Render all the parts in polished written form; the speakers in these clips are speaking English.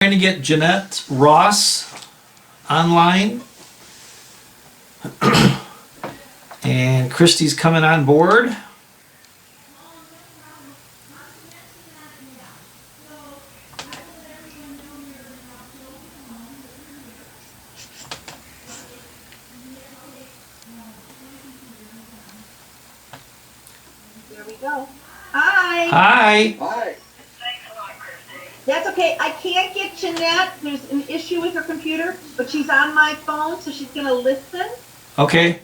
Trying to get Jeanette Ross online. And Christy's coming on board. There we go. Hi. Hi. Hi. That's okay. I can't get Jeanette. There's an issue with her computer, but she's on my phone, so she's going to listen. Okay.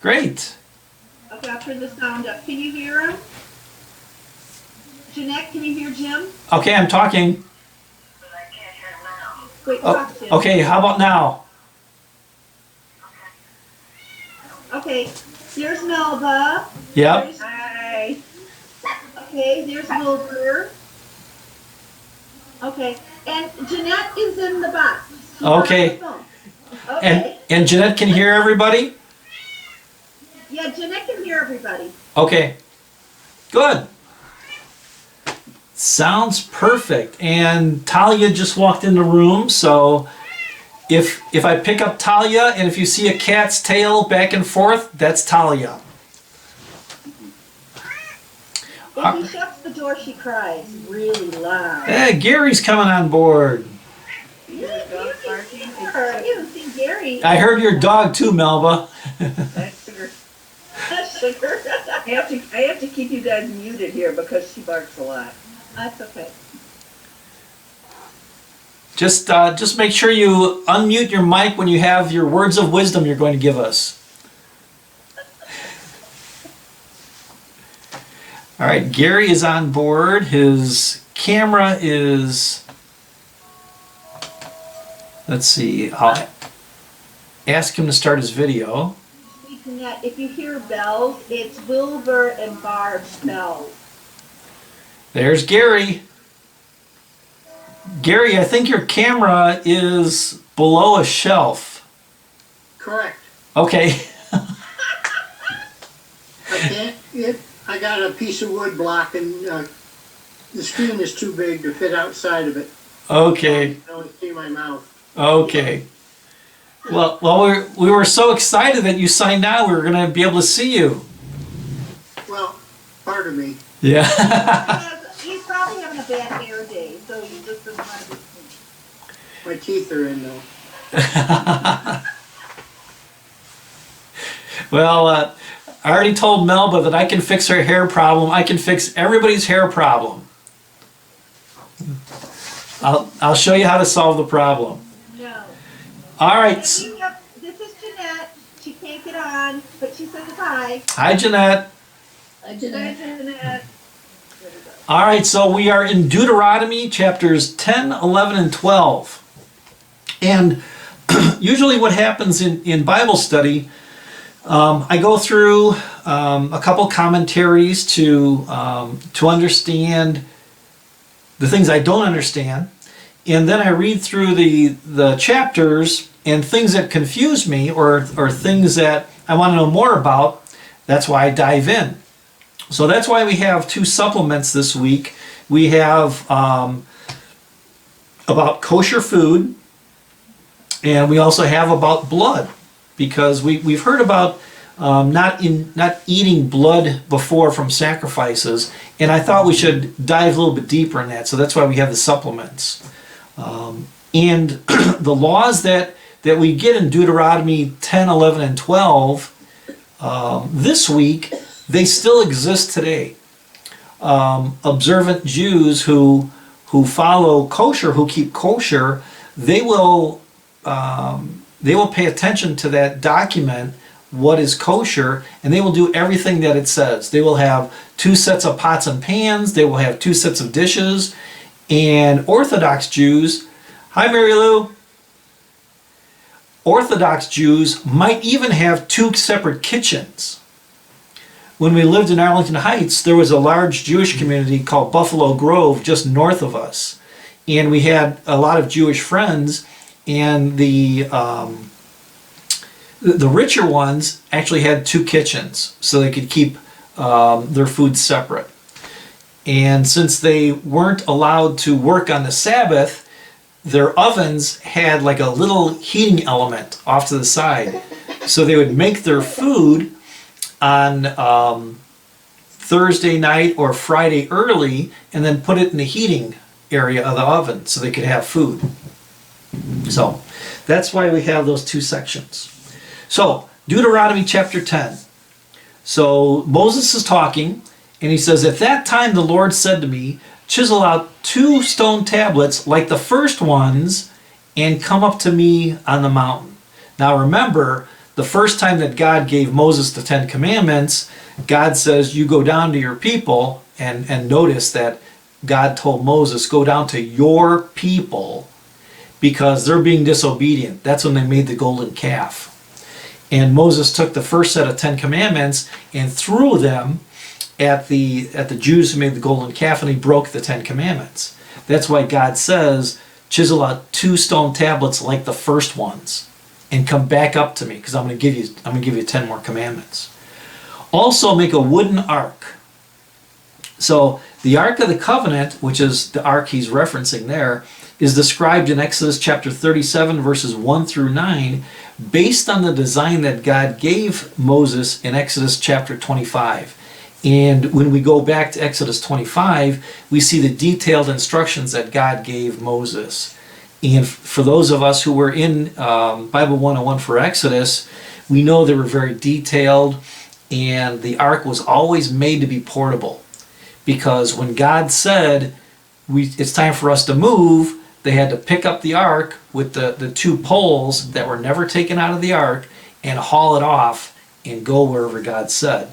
Great. Okay, I'll turn the sound up. Can you hear him? Jeanette, can you hear Jim? Okay, I'm talking. Wait, talk to him. Okay, how about now? Okay, there's Melba. Yep. Hi. Okay, there's Wilbur. Okay, and Jeanette is in the box. She's Okay. on the phone. Okay. And Jeanette can hear everybody? Yeah, Jeanette can hear everybody. Okay. Good. Sounds perfect. And Talia just walked in the room, so if I pick up Talia and if you see a cat's tail back and forth, that's Talia. If he shuts the door, she cries really loud. Hey, Gary's coming on board. You haven't seen Gary. I heard your dog too, Melba. That's sugar. Sugar. I have to keep you guys muted here because she barks a lot. That's okay. Just make sure you unmute your mic when you have your words of wisdom you're going to give us. All right, Gary is on board. His camera is, let's see, I'll ask him to start his video. Jeanette, if you hear bells, it's Wilbur and Barb's bells. There's Gary. Gary, I think your camera is below a shelf. Correct. Okay. I got a piece of wood block and the screen is too big to fit outside of it. Okay. You can only see my mouth. Okay. Well, we were so excited that you signed on. We were going to be able to see you. Well, pardon me. Yeah. He's probably having a bad hair day, so he just doesn't want to be seen. My teeth are in though. Well, I already told Melba that I can fix her hair problem. I can fix everybody's hair problem. I'll show you how to solve the problem. No. All right. This is Jeanette. She can't get on, but she says hi. Hi, Jeanette. Hi, Jeanette. All right, so we are in Deuteronomy chapters 10, 11, and 12. And usually what happens in Bible study, I go through a couple commentaries to understand the things I don't understand. And then I read through the chapters and things that confuse me or things that I want to know more about. That's why I dive in. So that's why we have two supplements this week. We have about kosher food, and we also have about blood, because we've heard about not eating blood before from sacrifices, and I thought we should dive a little bit deeper in that. So that's why we have the supplements. And the laws that we get in Deuteronomy 10, 11, and 12 this week, they still exist today. Observant Jews who follow kosher, who keep kosher, they will pay attention to that document, what is kosher, and they will do everything that it says. They will have 2 sets of pots and pans. They will have 2 sets of dishes. And Orthodox Jews, hi Mary Lou. Orthodox Jews might even have 2 separate kitchens. When we lived in Arlington Heights, there was a large Jewish community called Buffalo Grove just north of us. And we had a lot of Jewish friends, and the richer ones actually had 2 kitchens so they could keep their food separate. And since they weren't allowed to work on the Sabbath, their ovens had like a little heating element off to the side. So they would make their food on Thursday night or Friday early and then put it in the heating area of the oven so they could have food. So that's why we have those two sections. So Deuteronomy chapter 10. So Moses is talking and he says, "At that time the Lord said to me, chisel out 2 stone tablets like the first ones and come up to me on the mountain." Now remember, the first time that God gave Moses the 10 Commandments, God says, you go down to your people, and notice that God told Moses, go down to your people because they're being disobedient. That's when they made the golden calf. And Moses took the first set of 10 Commandments and threw them at the Jews who made the golden calf, and he broke the 10 Commandments. That's why God says, chisel out 2 stone tablets like the first ones and come back up to me, because I'm going to give you 10 more commandments. Also make a wooden ark. So the Ark of the Covenant, which is the ark he's referencing there, is described in Exodus chapter 37 verses 1 through 9 based on the design that God gave Moses in Exodus chapter 25. And when we go back to Exodus 25, we see the detailed instructions that God gave Moses. And for those of us who were in Bible 101 for Exodus, we know they were very detailed, and the ark was always made to be portable. Because when God said, it's time for us to move, they had to pick up the ark with the 2 poles that were never taken out of the ark and haul it off and go wherever God said.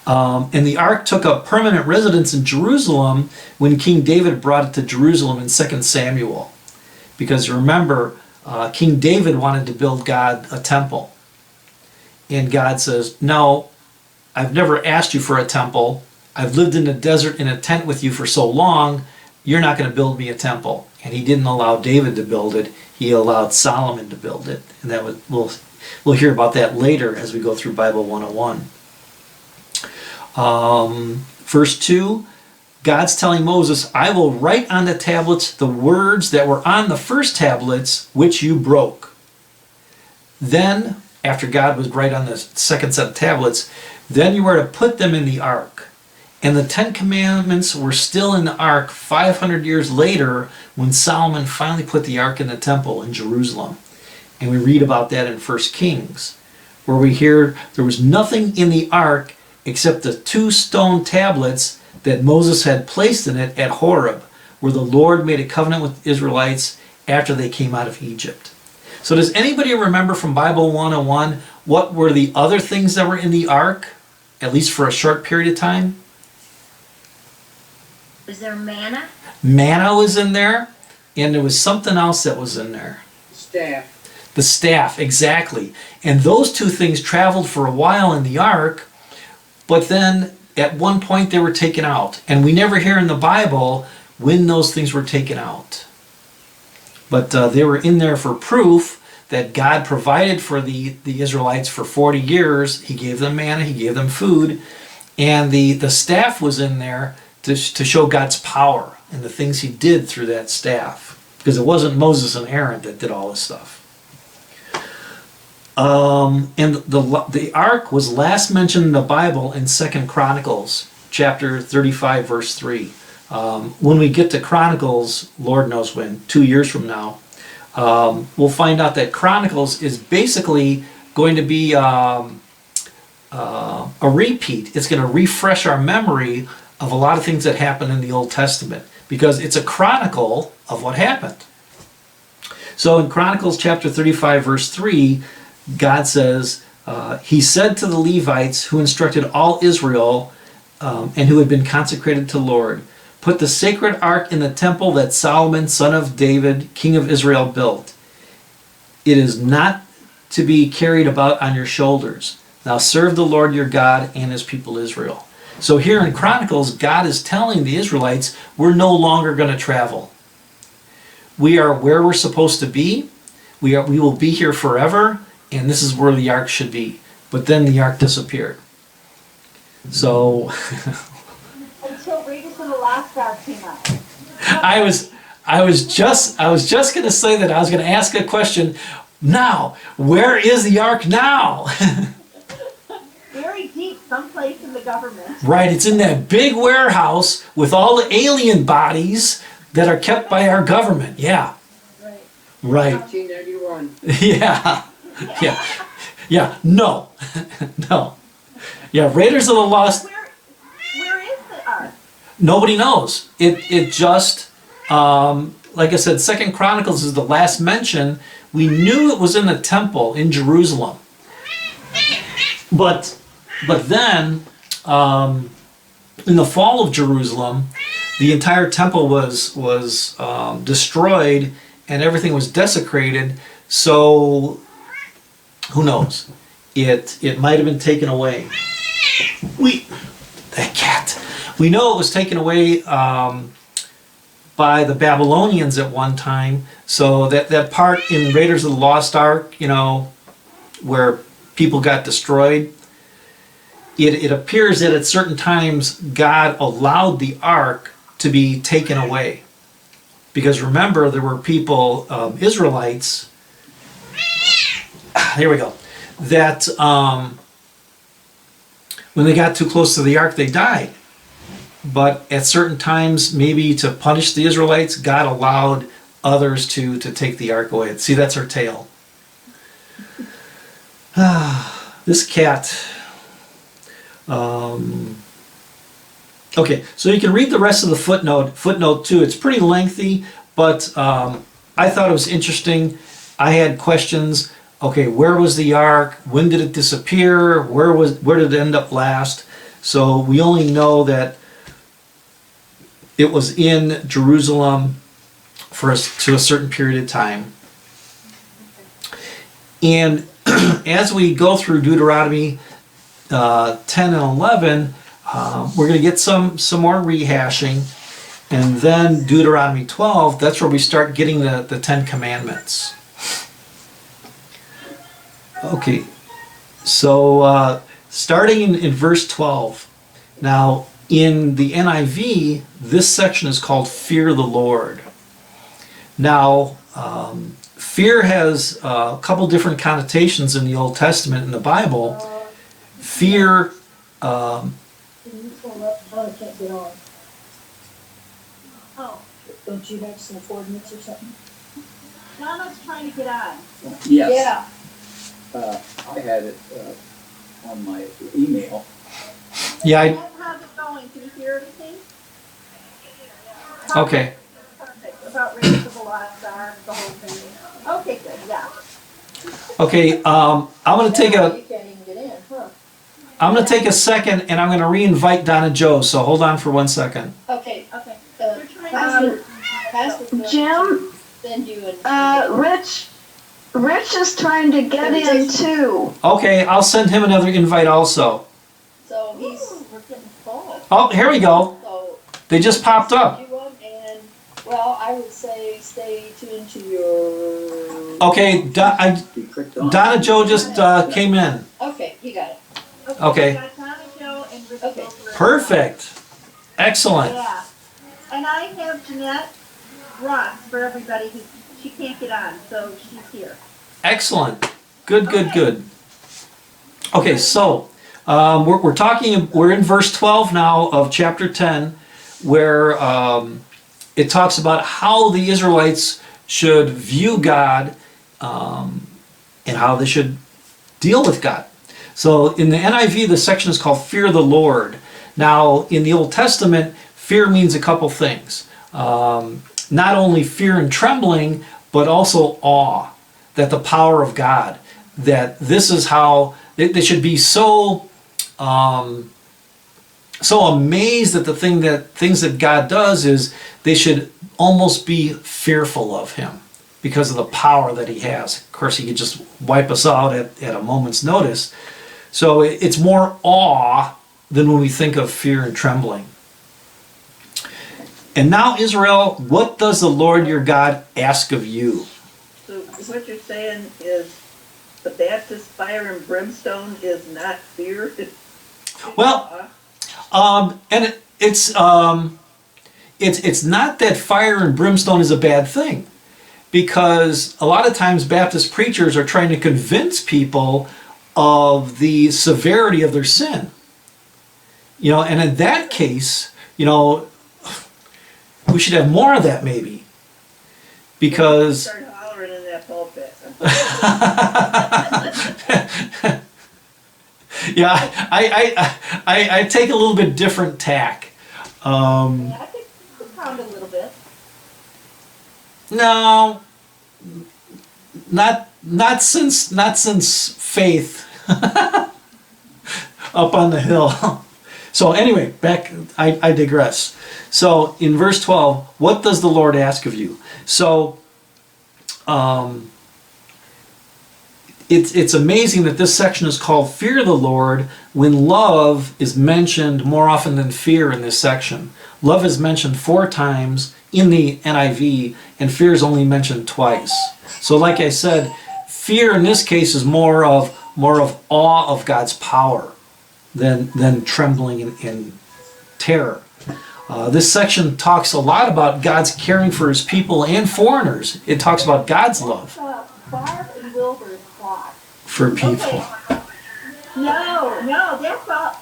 And the ark took up permanent residence in Jerusalem when King David brought it to Jerusalem in 2 Samuel. Because remember, King David wanted to build God a temple. And God says, no, I've never asked you for a temple. I've lived in the desert in a tent with you for so long, you're not going to build me a temple. And he didn't allow David to build it. He allowed Solomon to build it. And that we'll hear about that later as we go through Bible 101. Verse 2, God's telling Moses, I will write on the tablets the words that were on the first tablets which you broke. Then, after God was right on the second set of tablets, then you are to put them in the ark. And the 10 Commandments were still in the ark 500 years later when Solomon finally put the ark in the temple in Jerusalem. And we read about that in 1 Kings, where we hear there was nothing in the ark except the 2 stone tablets that Moses had placed in it at Horeb, where the Lord made a covenant with the Israelites after they came out of Egypt. So does anybody remember from Bible 101 what were the other things that were in the ark, at least for a short period of time? Was there manna? Manna was in there, and there was something else that was in there. Staff. The staff, exactly. And those 2 things traveled for a while in the ark, but then at one point they were taken out. And we never hear in the Bible when those things were taken out. But they were in there for proof that God provided for the Israelites for 40 years. He gave them manna, he gave them food. And the staff was in there to show God's power and the things he did through that staff. Because it wasn't Moses and Aaron that did all this stuff. And the ark was last mentioned in the Bible in 2 Chronicles, chapter 35, verse 3. When we get to Chronicles, Lord knows when, 2 years from now, we'll find out that Chronicles is basically going to be a repeat. It's going to refresh our memory of a lot of things that happened in the Old Testament, because it's a chronicle of what happened. So in Chronicles chapter 35, verse 3, God says, he said to the Levites who instructed all Israel and who had been consecrated to the Lord, put the sacred ark in the temple that Solomon, son of David, king of Israel, built. It is not to be carried about on your shoulders. Now serve the Lord your God and his people Israel. So here in Chronicles, God is telling the Israelites, we're no longer going to travel. We are where we're supposed to be. We will be here forever, and this is where the ark should be. But then the ark disappeared. So Until Raiders of the Lost Ark came out. I I was just going to say that. I was going to ask a question. Now, where is the ark now? Very deep, someplace in the government. Right, it's in that big warehouse with all the alien bodies that are kept by our government. Yeah. Right. 1991. Yeah. Yeah. Yeah. No. No. Yeah, Raiders of the Lost. Where is the ark? Nobody knows. It just like I said, Second Chronicles is the last mention. We knew it was in the temple in Jerusalem. But then in the fall of Jerusalem, the entire temple was destroyed and everything was desecrated. So who knows? It might have been taken away. That cat. We know it was taken away by the Babylonians at one time. So that part in Raiders of the Lost Ark, where people got destroyed, it appears that at certain times God allowed the ark to be taken away. Because remember, there were people, Israelites, here we go, that when they got too close to the ark, they died. But at certain times, maybe to punish the Israelites, God allowed others to take the ark away. See, that's her tail. This cat. Okay, so you can read the rest of the footnote 2. It's pretty lengthy, but I thought it was interesting. I had questions. Okay, where was the ark? When did it disappear? Where did it end up last? So we only know that it was in Jerusalem to a certain period of time. And as we go through Deuteronomy 10 and 11, we're going to get some more rehashing. And then Deuteronomy 12, that's where we start getting the 10 Commandments. Okay, so starting in verse 12. Now, in the NIV, this section is called Fear the Lord. Now, fear has a couple different connotations in the Old Testament and the Bible. Fear... I can't get on. Oh, Don't you have some coordinates or something? Donna's trying to get on. Yes. I had it on my email. Yeah, How's it going? Can you hear everything? okay. Perfect. About Raiders of the Lost Ark, the whole thing. Okay, good, yeah. Okay, I'm going to take You can't even get in, huh? I'm going to take a second and I'm going to re-invite Donna Joe, so hold on for 1 second. Okay, Okay. uh, You're trying to... Pastor's going Jim, to send you an. Rich is trying to get in too. Okay, I'll send him another invite also. So he's, We're getting full. Oh, here we go. so They just popped up. you want, and, well, I would say stay tuned to your. Okay, You clicked on. Donna Joe just came in. Okay, you got it. Okay. We got Donna Joe and Rich Okay. Wilbur. Perfect. Excellent. Yeah. And I have Jeanette Ross for everybody who, she can't get on, so she's here. Excellent. Good, good, good. Okay, so we're in verse 12 now of chapter 10, where it talks about how the Israelites should view God and how they should deal with God. So in the NIV, the section is called Fear the Lord. Now, in the Old Testament, fear means a couple things. Not only fear and trembling, but also awe, that the power of God, that this is how they should be so amazed at the things that God does, is they should almost be fearful of him because of the power that he has. Of course, he could just wipe us out at a moment's notice. So it's more awe than when we think of fear and trembling. And now, Israel, what does the Lord your God ask of you? So what you're saying is the Baptist fire and brimstone is not fear? Well, and it's not that fire and brimstone is a bad thing, because a lot of times Baptist preachers are trying to convince people of the severity of their sin. You know, and in that case, you know, we should have more of that maybe. Because Start hollering in that pulpit. yeah, I take a little bit different tack. Yeah, I think you could pound a little bit. No, not since faith up on the hill. So anyway, back. I digress. So in verse 12, what does the Lord ask of you? So it's amazing that this section is called Fear the Lord when love is mentioned more often than fear in this section. Love is mentioned 4 times in the NIV, and fear is only mentioned twice. So like I said, fear in this case is more of awe of God's power than trembling and terror. This section talks a lot about God's caring for his people and foreigners. It talks about God's love Barb and Wilbur's clock. for people. Okay. No, that's all.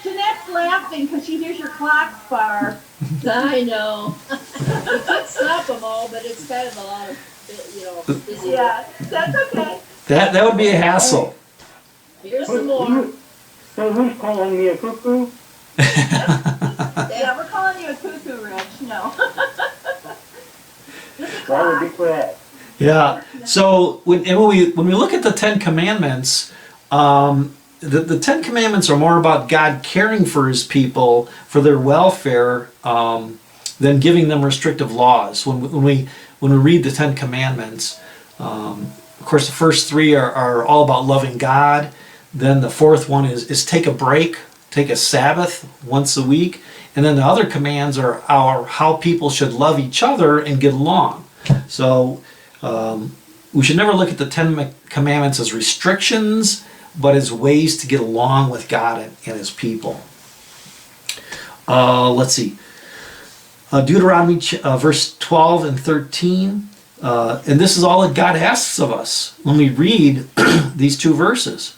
Jeanette's laughing because she hears your clocks, Barb. I know. We could stop them all, but it's kind of a lot of, busy. Yeah, that's okay. That would be a hassle. Here's some more. So who's calling me a cuckoo? Yeah, we're calling you a cuckoo, Rich. No. Why would you quit? Yeah. So when we look at the 10 Commandments, the 10 Commandments are more about God caring for his people for their welfare than giving them restrictive laws. When we read the 10 Commandments, of course the first 3 are all about loving God. Then the 4th one is take a break, take a Sabbath once a week. And then the other commands are how people should love each other and get along. So we should never look at the 10 Commandments as restrictions, but as ways to get along with God and his people. Let's see. Deuteronomy verse 12 and 13. And this is all that God asks of us when we read these 2 verses.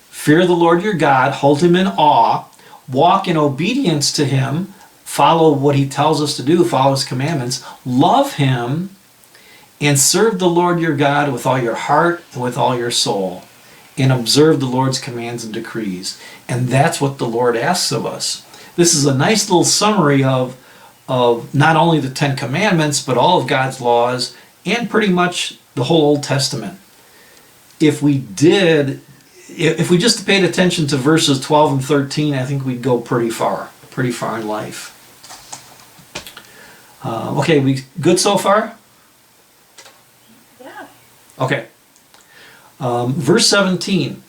Fear the Lord your God, hold him in awe, walk in obedience to him, follow what he tells us to do, follow his commandments, love him, and serve the Lord your God with all your heart and with all your soul, and observe the Lord's commands and decrees. And that's what the Lord asks of us. This is a nice little summary of not only the 10 Commandments, but all of God's laws, and pretty much the whole Old Testament. If we just paid attention to verses 12 and 13, I think we'd go pretty far in life. Okay, we good so far? Yeah. Okay. Verse 17.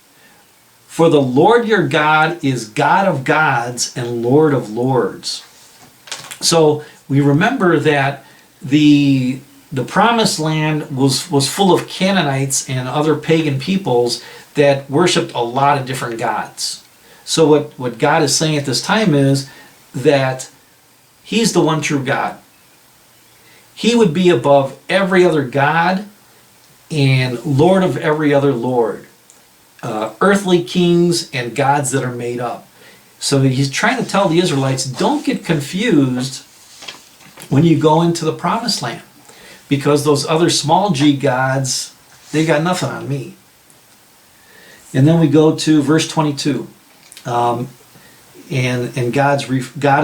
For the Lord your God is God of gods and Lord of lords. So we remember that the promised land was full of Canaanites and other pagan peoples that worshipped a lot of different gods. So what God is saying at this time is that he's the one true God. He would be above every other god and Lord of every other lord. Earthly kings and gods that are made up. So he's trying to tell the Israelites, don't get confused when you go into the promised land, because those other small g gods, they got nothing on me. And then we go to verse 22. And God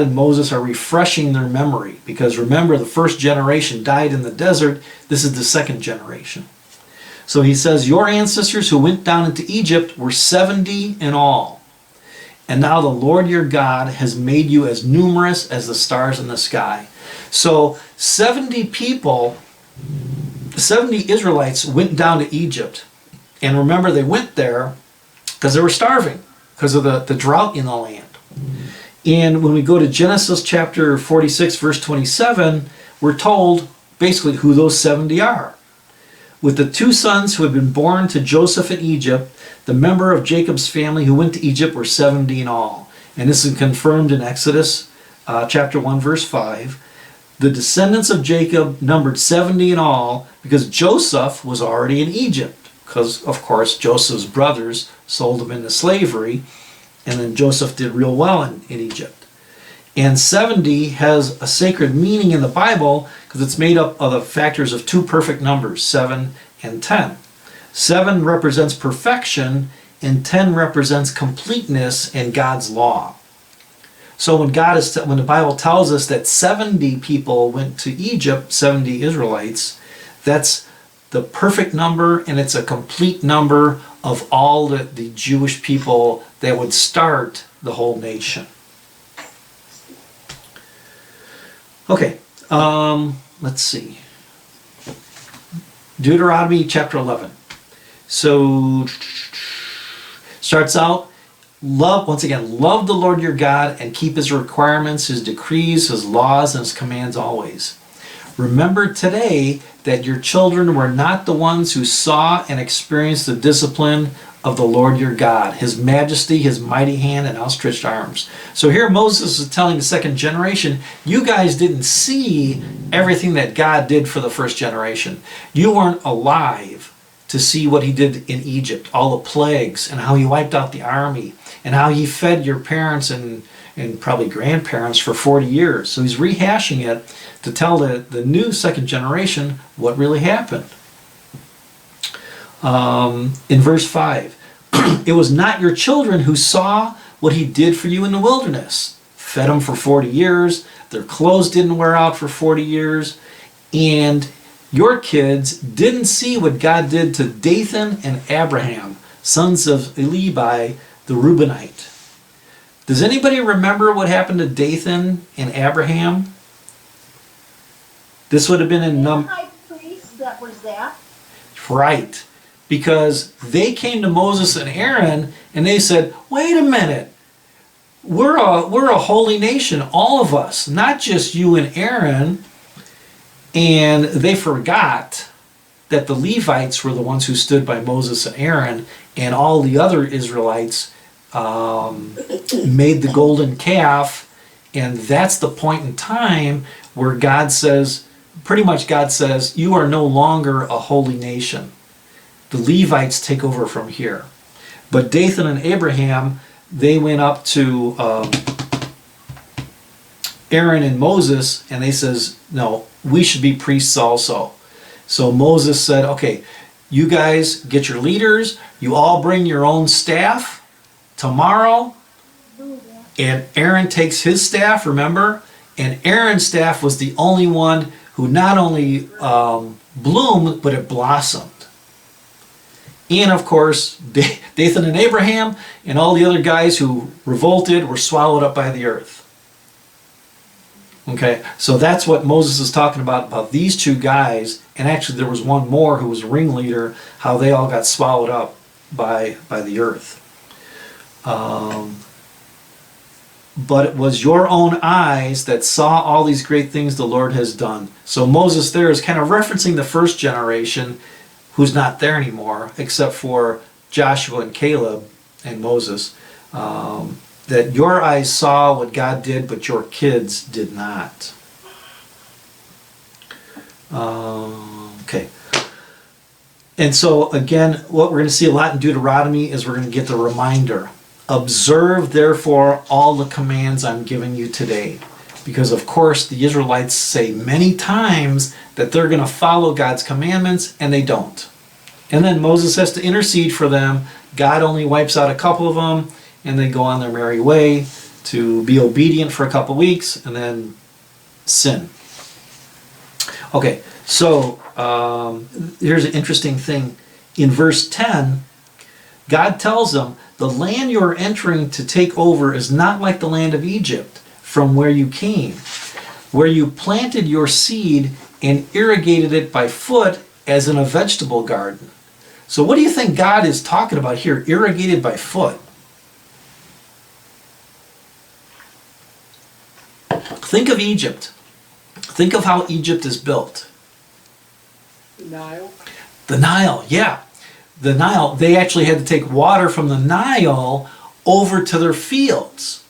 and Moses are refreshing their memory, because remember, the first generation died in the desert. This is the second generation. So he says, your ancestors who went down into Egypt were 70 in all. And now the Lord your God has made you as numerous as the stars in the sky. So 70 people, 70 Israelites went down to Egypt. And remember, they went there because they were starving, because of the drought in the land. And when we go to Genesis chapter 46, verse 27, we're told basically who those 70 are. With the 2 sons who had been born to Joseph in Egypt, the member of Jacob's family who went to Egypt were 70 in all. And this is confirmed in Exodus chapter 1, verse 5. The descendants of Jacob numbered 70 in all, because Joseph was already in Egypt, because of course Joseph's brothers sold him into slavery, and then Joseph did real well in Egypt. And 70 has a sacred meaning in the Bible because it's made up of the factors of two perfect numbers, 7 and 10. 7 represents perfection, and 10 represents completeness and God's law. So when the Bible tells us that 70 people went to Egypt, 70 Israelites, that's the perfect number, and it's a complete number of all the Jewish people that would start the whole nation. Okay, let's see. Deuteronomy chapter 11. So, starts out, love the Lord your God and keep his requirements, his decrees, his laws, and his commands always. Remember today that your children were not the ones who saw and experienced the discipline of the Lord your God, his majesty, his mighty hand, and outstretched arms. So here Moses is telling the second generation, you guys didn't see everything that God did for the first generation. You weren't alive to see what he did in Egypt, all the plagues, and how he wiped out the army, and how he fed your parents and probably grandparents for 40 years. So he's rehashing it to tell the new second generation what really happened. In verse 5, it was not your children who saw what he did for you in the wilderness. Fed them for 40 years, their clothes didn't wear out for 40 years, and your kids didn't see what God did to Dathan and Abraham, sons of Elibi, the Reubenite. Does anybody remember what happened to Dathan and Abraham? This would have been in The high priest that was that. Right. Because they came to Moses and Aaron and they said, wait a minute, we're a holy nation, all of us, not just you and Aaron. And they forgot that the Levites were the ones who stood by Moses and Aaron, and all the other Israelites made the golden calf. And that's the point in time where God says, you are no longer a holy nation. The Levites take over from here. But Dathan and Abraham, they went up to Aaron and Moses, and they says, no, we should be priests also. So Moses said, okay, you guys get your leaders, you all bring your own staff tomorrow, and Aaron takes his staff, remember? And Aaron's staff was the only one who not only bloomed, but it blossomed. And of course, Dathan and Abraham and all the other guys who revolted were swallowed up by the earth. Okay, so that's what Moses is talking about these two guys, and actually there was one more who was a ringleader, how they all got swallowed up by the earth. But it was your own eyes that saw all these great things the Lord has done. So Moses there is kind of referencing the first generation who's not there anymore, except for Joshua and Caleb and Moses. That your eyes saw what God did, but your kids did not. Okay. And so again, what we're going to see a lot in Deuteronomy is we're going to get the reminder. Observe therefore all the commands I'm giving you today. Because of course the Israelites say many times that they're going to follow God's commandments, and they don't. And then Moses has to intercede for them. God only wipes out a couple of them, and they go on their merry way to be obedient for a couple weeks and then sin. Okay, so here's an interesting thing. In verse 10, God tells them, the land you are entering to take over is not like the land of Egypt, from where you came, where you planted your seed and irrigated it by foot as in a vegetable garden. So what do you think God is talking about here, irrigated by foot? Think of Egypt. Think of how Egypt is built. The Nile. The Nile, yeah. The Nile, they actually had to take water from the Nile over to their fields.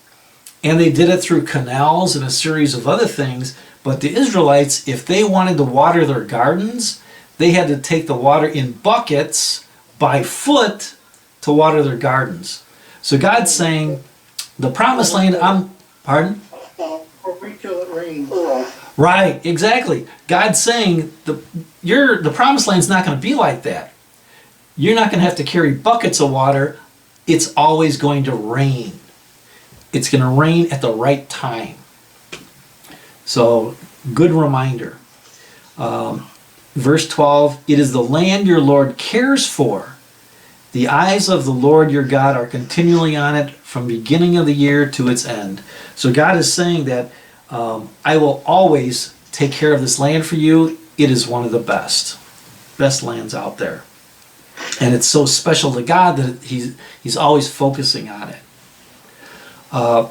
And they did it through canals and a series of other things. But the Israelites, if they wanted to water their gardens, they had to take the water in buckets by foot to water their gardens. So God's saying, the promised land, pardon? Or wait till it rains. Right, exactly. God's saying, the promised land's not going to be like that. You're not going to have to carry buckets of water. It's always going to rain. It's going to rain at the right time. So, good reminder. Verse 12, it is the land your Lord cares for. The eyes of the Lord your God are continually on it from beginning of the year to its end. So God is saying that I will always take care of this land for you. It is one of the best lands out there. And it's so special to God that he's always focusing on it.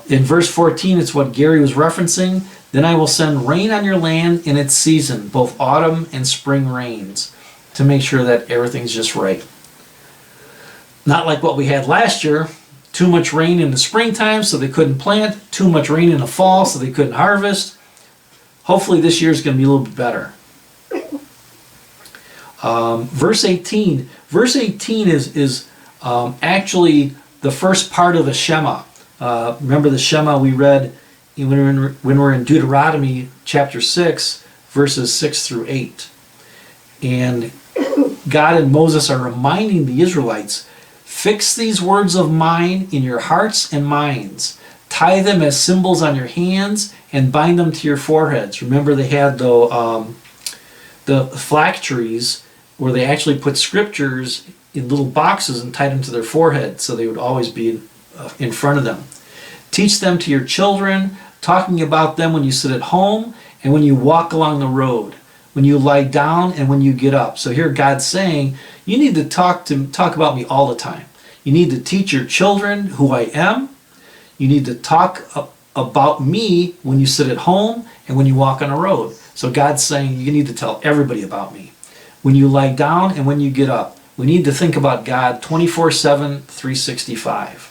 In verse 14, it's what Gary was referencing. Then I will send rain on your land in its season, both autumn and spring rains, to make sure that everything's just right. Not like what we had last year. Too much rain in the springtime so they couldn't plant. Too much rain in the fall so they couldn't harvest. Hopefully this year is going to be a little bit better. Verse 18. Verse 18 is actually the first part of the Shema. Remember the Shema we read when we're in Deuteronomy chapter 6, verses 6 through 8. And God and Moses are reminding the Israelites, fix these words of mine in your hearts and minds. Tie them as symbols on your hands and bind them to your foreheads. Remember they had the flax trees where they actually put scriptures in little boxes and tied them to their forehead so they would always be in front of them. Teach them to your children, talking about them when you sit at home and when you walk along the road, when you lie down and when you get up. So here God's saying, you need to talk about me all the time. You need to teach your children who I am. You need to talk about me when you sit at home and when you walk on a road. So God's saying you need to tell everybody about me. When you lie down and when you get up. We need to think about God 24/7, 365.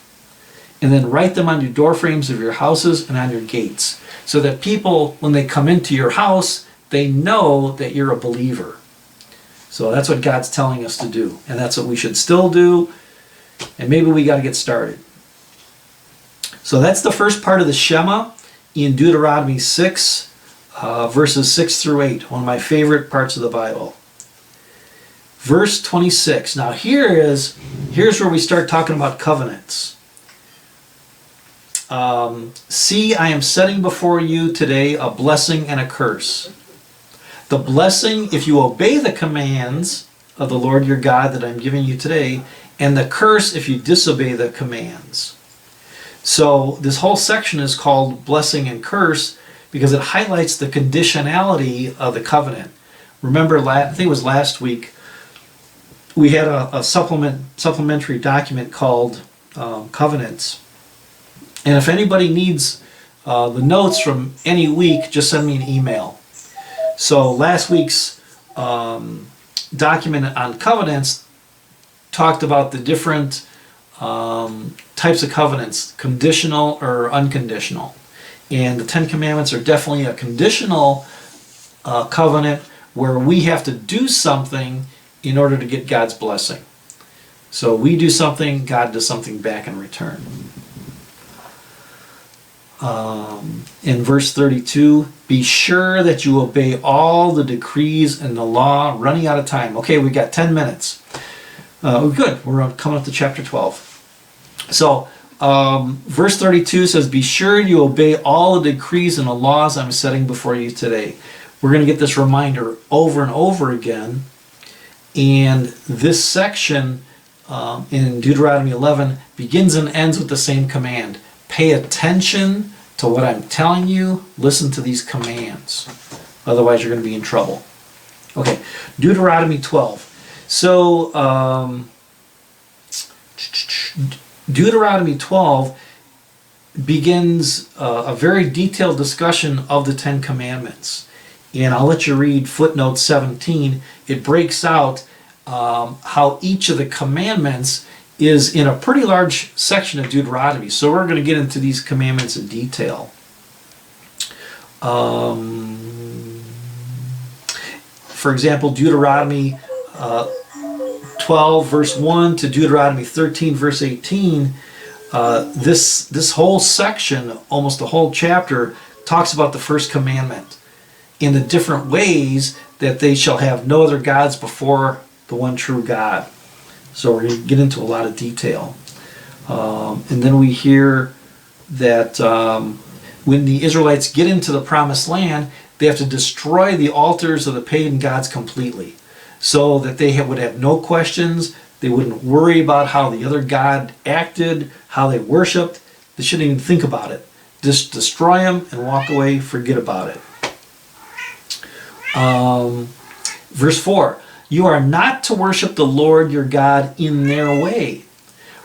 And then write them on your door frames of your houses and on your gates. So that people, when they come into your house, they know that you're a believer. So that's what God's telling us to do. And that's what we should still do. And maybe we got to get started. So that's the first part of the Shema in Deuteronomy 6, verses 6 through 8. One of my favorite parts of the Bible. Verse 26. Now here's where we start talking about covenants. See, I am setting before you today a blessing and a curse. The blessing, if you obey the commands of the Lord your God that I'm giving you today, and the curse if you disobey the commands. So this whole section is called blessing and curse because it highlights the conditionality of the covenant. Remember, I think it was last week, we had a supplementary document called Covenants. And if anybody needs the notes from any week, just send me an email. So last week's document on covenants talked about the different types of covenants, conditional or unconditional. And the Ten Commandments are definitely a conditional covenant where we have to do something in order to get God's blessing. So we do something, God does something back in return. In verse 32, be sure that you obey all the decrees and the law. Running out of time. Okay, we got 10 minutes. Good, we're coming up to chapter 12. So, verse 32 says, be sure you obey all the decrees and the laws I'm setting before you today. We're going to get this reminder over and over again. And this section in Deuteronomy 11 begins and ends with the same command. Pay attention to what I'm telling you. Listen to these commands. Otherwise, you're going to be in trouble. Okay, Deuteronomy 12. So, Deuteronomy 12 begins a very detailed discussion of the Ten Commandments. And I'll let you read footnote 17. It breaks out how each of the commandments is in a pretty large section of Deuteronomy. So we're going to get into these commandments in detail. For example, Deuteronomy 12 verse 1 to Deuteronomy 13 verse 18, this whole section, almost the whole chapter, talks about the first commandment in the different ways that they shall have no other gods before the one true God. So we're going to get into a lot of detail. And then we hear that when the Israelites get into the promised land, they have to destroy the altars of the pagan gods completely, so that they would have no questions. They wouldn't worry about how the other god acted, how they worshiped. They shouldn't even think about it. Just destroy them and walk away, forget about it. Verse 4, you are not to worship the Lord your God in their way.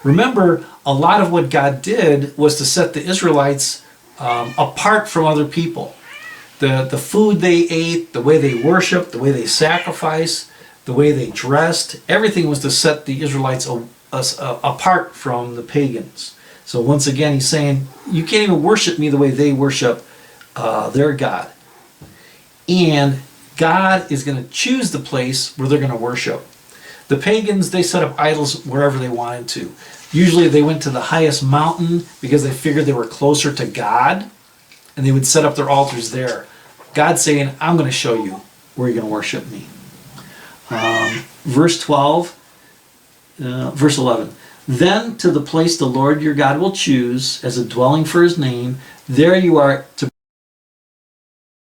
Remember, a lot of what God did was to set the Israelites apart from other people. The food they ate, the way they worshiped, the way they sacrificed, the way they dressed, everything was to set the Israelites apart from the pagans. So once again, he's saying, you can't even worship me the way they worship their God. And God is going to choose the place where they're going to worship. The pagans, they set up idols wherever they wanted to. Usually they went to the highest mountain because they figured they were closer to God, and they would set up their altars there. God's saying, I'm going to show you where you're going to worship me. Verse 11. Then to the place the Lord your God will choose as a dwelling for his name, there you are to